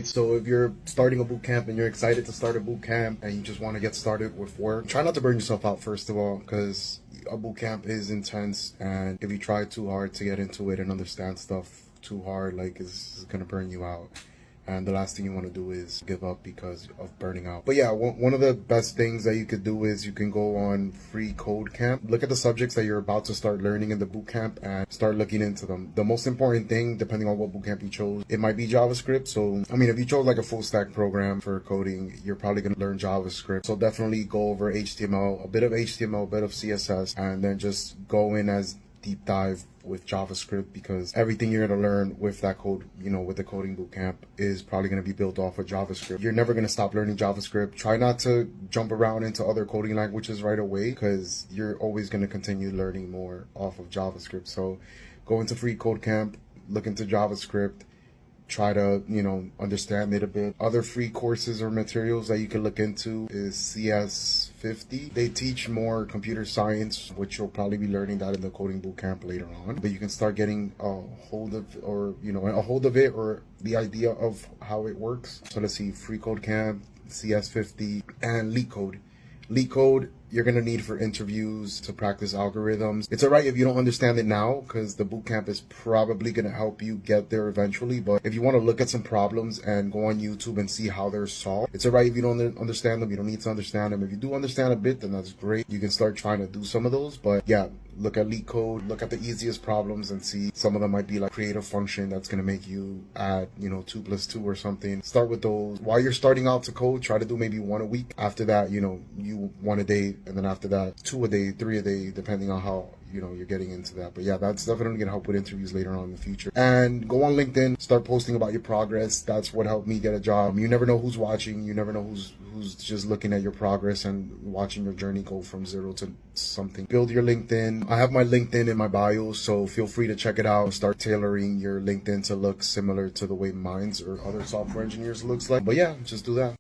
So if you're starting a boot camp and you're excited to start a boot camp and you just want to get started with work, try not to burn yourself out first of all, because a boot camp is intense, and if you try too hard to get into it and understand stuff too hard, like it's gonna burn you out. And the last thing you want to do is give up because of burning out. But yeah, one of the best things that you could do is you can go on free code camp. Look at the subjects that you're about to start learning in the boot camp and start looking into them. The most important thing, depending on what boot camp you chose, it might be JavaScript. So, I mean, if you chose like a full stack program for coding, you're probably going to learn JavaScript. So definitely go over HTML, a bit of HTML, a bit of CSS, and then just go in as deep dive with JavaScript, because everything you're going to learn with that code, with the coding bootcamp, is probably going to be built off of JavaScript. You're never going to stop learning JavaScript. Try not to jump around into other coding languages right away, because you're always going to continue learning more off of JavaScript. So go into free code camp, look into JavaScript, try to, understand it a bit. Other free courses or materials that you can look into is CS50. They teach more computer science, which you'll probably be learning that in the coding bootcamp later on. But you can start getting a hold of, it, or the idea of how it works. So let's see, free code camp, CS50, and LeetCode. LeetCode, you're going to need for interviews to practice algorithms. It's all right if you don't understand it now, because the bootcamp is probably going to help you get there eventually. But if you want to look at some problems and go on YouTube and see how they're solved, it's all right if you don't understand them. You don't need to understand them. If you do understand a bit, then that's great. You can start trying to do some of those. But yeah, look at LeetCode, look at the easiest problems and see. Some of them might be like create a function that's going to make you add, 2 + 2 or something. Start with those. While you're starting out to code, try to do maybe 1 a week. After that, you 1 a day. And then after that, 2 a day, 3 a day, depending on how, you're getting into that. But yeah, that's definitely going to help with interviews later on in the future. And go on LinkedIn, start posting about your progress. That's what helped me get a job. You never know who's watching. You never know who's just looking at your progress and watching your journey go from 0 to something. Build your LinkedIn. I have my LinkedIn in my bio, so feel free to check it out. Start tailoring your LinkedIn to look similar to the way mine's or other software engineers looks like. But yeah, just do that.